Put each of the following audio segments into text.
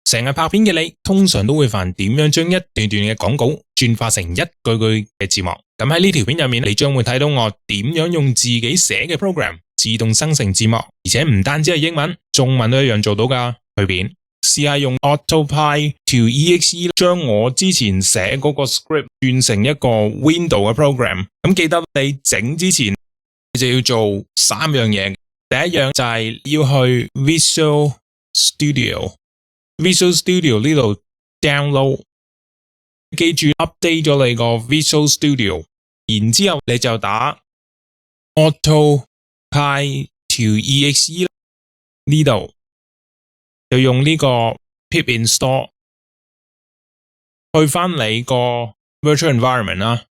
成日拍片嘅你，通常都會煩點樣將一段段嘅廣告轉化成一句句嘅字幕。咁喺呢條片入面，你將會睇到我點樣用自己寫嘅 program 自動生成字幕，而且唔單止係英文，中文都一樣做到㗎。去片試下用 AutoPie to EXE 將我之前寫嗰個 script 轉成一個 Window 嘅 program。咁記得你整之前，你就要做3樣嘢。第一樣就係要去 Visual Studio。Visual Studio 呢度 download， 記住 update 咗你個 Visual Studio， 然之後你就打 AutoPie to EXE 呢度，就用呢個 pip install 去返你個 virtual environment 啦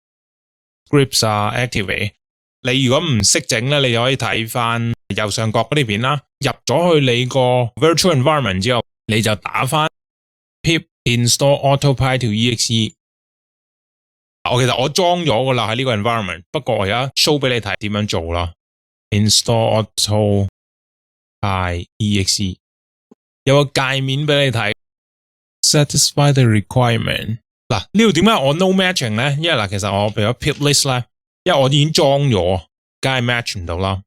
，scripts 啊 activate。你如果唔識整咧，你就可以睇返右上角嗰啲片啦。入咗去你個 virtual environment 之後，你就打返 pip install AutoPie to EXE。其實我裝咗㗎喇喺呢個 environment， 不過我而家 show 俾你睇點樣做啦。install AutoPie EXE 有個界面俾你睇 ，satisfy the requirement。嗱，呢度點解我 no matching 咧？因為嗱，其實我譬如 pip list 咧，因為我已經裝咗，梗係 match 唔到啦。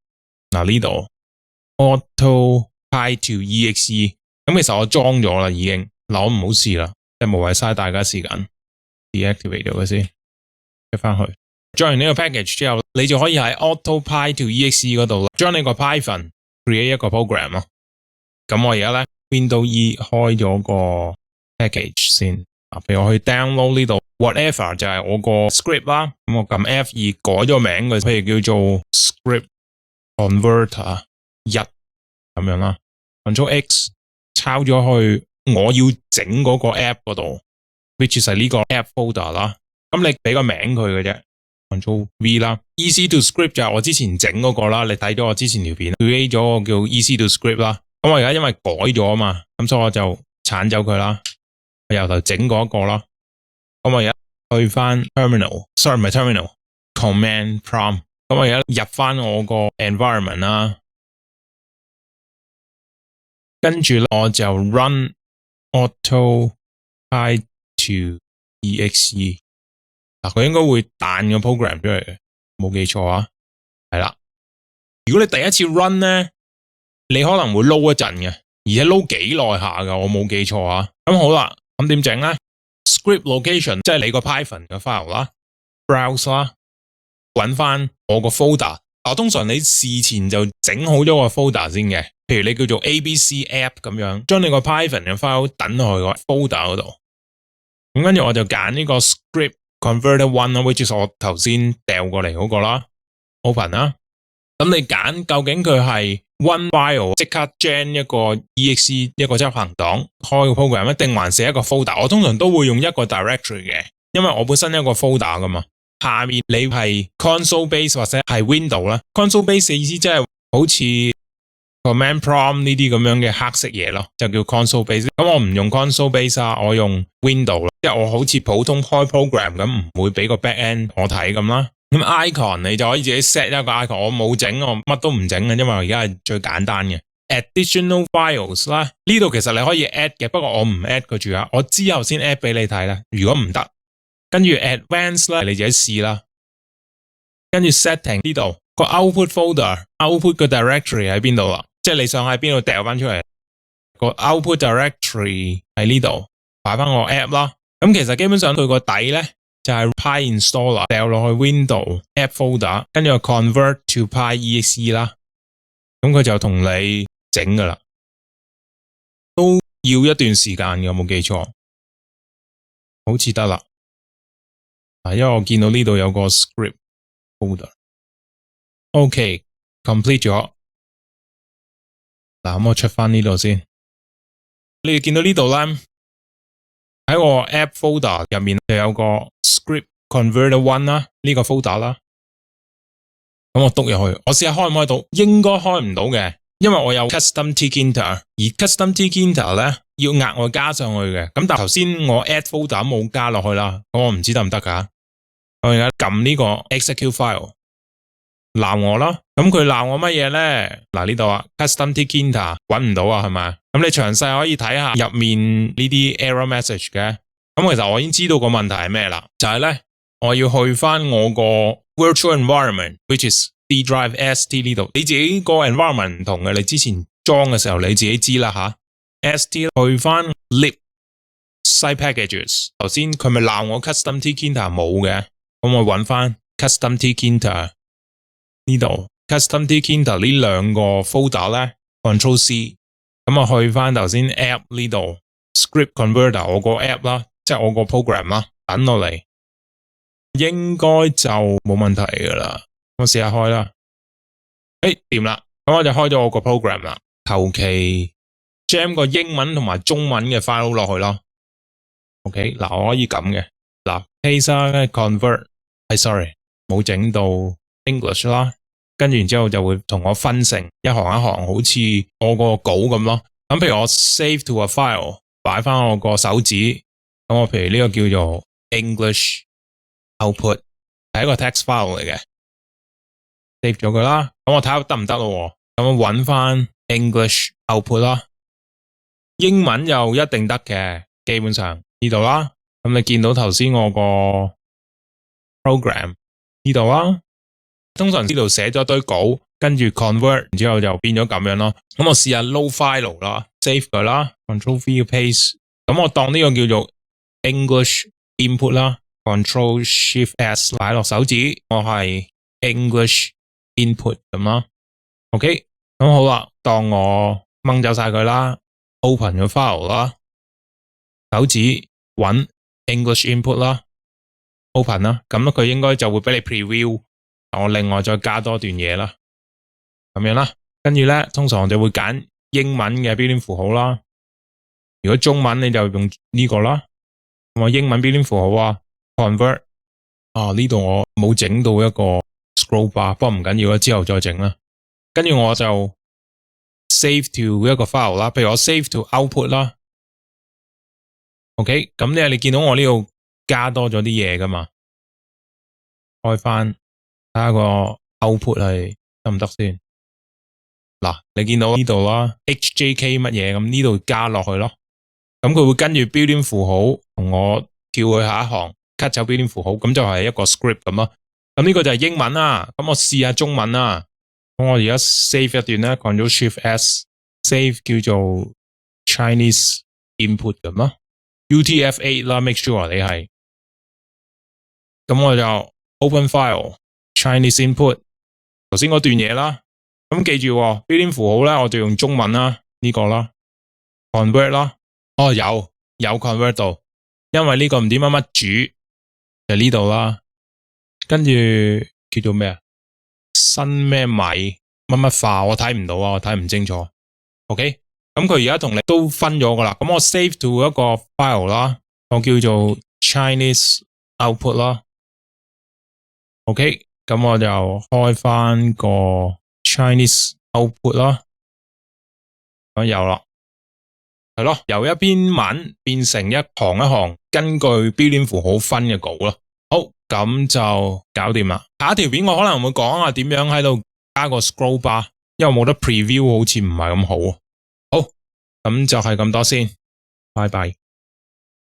嗱，呢度 AutoPie to EXE。咁其實我裝咗啦，已經。嗱，我唔好試啦，即係無謂嘥大家時間。deactivate 咗佢先，出翻去。裝完呢個 package 之後，你就可以喺 AutoPie to EXE 嗰度將你個 Python create 一個 program 咯。咁我而家咧 Windows E 開咗個 package 先。譬如我去 download 呢度 whatever 就係我個 script 啦。咁我撳 F2 改咗名嘅，譬如叫做 script converter 1咁樣啦。Ctrl X 抄咗去我要整嗰個 app 嗰度 ，which 係呢個 app folder 啦。咁你俾個名佢嘅啫 ，Ctrl V 啦。Easy to script 就係我之前整嗰個啦，你睇咗我之前條片 ，create 咗個叫 Easy to script 啦。咁我而家因為改咗啊嘛，咁所以我就鏟走佢啦，我由頭整嗰一個啦。咁我而家去翻 terminal，sorry 唔係 terminal，command prompt。咁我而家入翻我個 environment 啦。跟住我就 run AutoPie to EXE。嗱，佢應該會彈個 program 出嚟嘅，冇記錯啊。係啦，如果你第一次 run 咧，你可能會撈一陣嘅，而且撈幾耐下㗎，我冇記錯啊。咁好啦，咁點整咧 ？Script location 即係你個 Python 嘅 file 啦 ，browse 啦，揾翻我個 folder。通常你事前就整好咗個 folder 先嘅。譬如你叫做 ABC App 咁樣，將你個 Python 嘅 file 等落去個 folder 嗰度。咁跟住我就揀呢個 script converter one 啦 ，which is 我頭先掉過嚟嗰個啦 ，open 啦。咁你揀究竟佢係 one file 即刻 gen 一個 exe 一個執行檔開個 program 定還是一個 folder？ 我通常都會用一個 directory 嘅，因為我本身一個 folder 噶嘛。下面你係 console base 或者係 window 啦 ，console base 嘅意思即係好似 command prompt 呢啲咁樣嘅黑色嘢咯，就叫 console base。咁我唔用 console base 啊，我用 window 啦，即係我好似普通開 program 咁，唔會俾個 back end 我睇咁啦。咁 icon 你就可以自己 set 一個 icon， 我冇整，我乜都唔整嘅，因為我而家係最簡單嘅。additional files 啦，呢度其實你可以 add 嘅，不過我唔 add 佢住啊，我之後先 add 俾你睇啦。如果唔得，跟住 advanced 啦，你自己試啦。跟住 setting 呢度個 output folder，output 個 directory 喺邊度啦？即係你想喺邊度掉翻出嚟？個 output directory 喺呢度，擺翻個 app 啦。咁其實基本上佢個底咧就係 Py installer 掉落去 Window app folder， 跟住 convert to Py exe 啦。咁佢就同你整噶啦，都要一段時間嘅，有冇記錯？好似得啦。因為我見到呢度有個 script folder。OK，complete 咗。嗱，咁我出翻呢度先。你哋見到呢度咧，喺個 app folder 入面就有個 script converter one 啦，呢個 folder 啦。咁我篤入去，我試下開唔開到，應該開唔到嘅，因為我有 custom tkinter， 而 custom tkinter 咧要額外加上去嘅。咁但係頭先我 add folder 冇加落去啦，咁我唔知得唔得㗎。我而家撳呢個 execute file，鬧我啦。咁佢鬧我乜嘢咧？嗱呢度啊 ，custom tkinter 揾唔到啊，係咪？咁你詳細可以睇下入面呢啲 error message 嘅。咁其實我已經知道個問題係咩啦，就係咧，我要去翻我個 virtual environment，which is D drive ST 呢度。你自己個 environment 唔同嘅，你之前裝嘅時候你自己知啦吓。ST 去翻 lib site packages， 頭先佢咪鬧我 custom tkinter 冇嘅，咁我揾翻 custom tkinter 呢度 custom tkinter 呢兩個 folder 咧 ，Control C， 咁我去翻頭先 app 呢度 script converter 我個 app 啦，即係我個 program 啦，等落嚟應該就冇問題噶啦。我試下開啦，掂啦，咁我就開咗我個 program 啦，求其 jam 個英文同埋中文嘅 file 落去咯。OK， 嗱我可以咁嘅，嗱 paste convert， sorry 冇整到 English 啦，跟住然之後就會同我分成一行一行，好似我個稿咁咯。咁譬如我 save to a file， 擺翻我個手指，咁我譬如呢個叫做 English output， 係一個 text file 嚟嘅 ，save 咗佢啦。咁我睇下得唔得咯？咁我揾翻 English output 啦，英文就一定得嘅，基本上。呢度啦，咁你見到頭先我個 program 呢度啦，通常呢度寫咗堆稿，跟住 convert， 然之後就變咗咁樣咯。咁我試下 load file 啦 ，save 佢啦 ，Control V paste， 咁我當呢個叫做 English input 啦 ，Control Shift S 擺落手指，我係 English input 咁啦。OK， 咁好啦，當我掹走晒佢啦 ，open 咗 file 啦。手指揾 English input 啦 ，open 啦，咁佢應該就會俾你 preview。我另外再加多段嘢啦，咁樣啦。跟住咧，通常我就會揀英文嘅標點符號啦。如果中文你就用呢個啦。我英文標點符號啊 ，convert。呢度我冇整到一個 scroll bar， 不過唔緊要啦，之後再整啦。跟住我就 save to 一個 file 啦，譬如我 save to output 啦。OK， 咁你見到我呢度加多咗啲嘢噶嘛？開翻睇下個 output 係得唔得先？嗱，你見到呢度啦 ，HJK 乜嘢咁呢度加落去咯。咁佢會跟住標點符號同我跳去下一行 cut 走標點符號，咁就係一個 script 咁咯。咁呢個就係英文啦。咁我試下中文啦。咁我而家 save 一段咧 ，Control Shift S save 叫做 Chinese input 咁咯。UTF-8 啦 ，make sure 你係，咁我就 open file Chinese input 頭先嗰段嘢啦，咁記住標點符號咧，我就用中文啦，呢個啦 convert 啦，有 convert 到，因為呢個唔知乜乜煮就呢度啦，跟住叫做咩啊？新咩米乜乜化，我睇唔到啊，我睇唔清楚 ，OK。咁佢而家同你都分咗噶啦，咁我 save to 一個 file 啦，我叫做 Chinese output 啦 ，OK， 咁我就開翻個 Chinese output 啦，咁有啦，係咯，由一篇文變成一行一行，根據標點符號分嘅稿咯。好，咁就搞掂啦。下一條片我可能會講下點樣喺度加個 scroll bar， 因為冇得 preview 好似唔係咁好。咁就係咁多先，拜拜。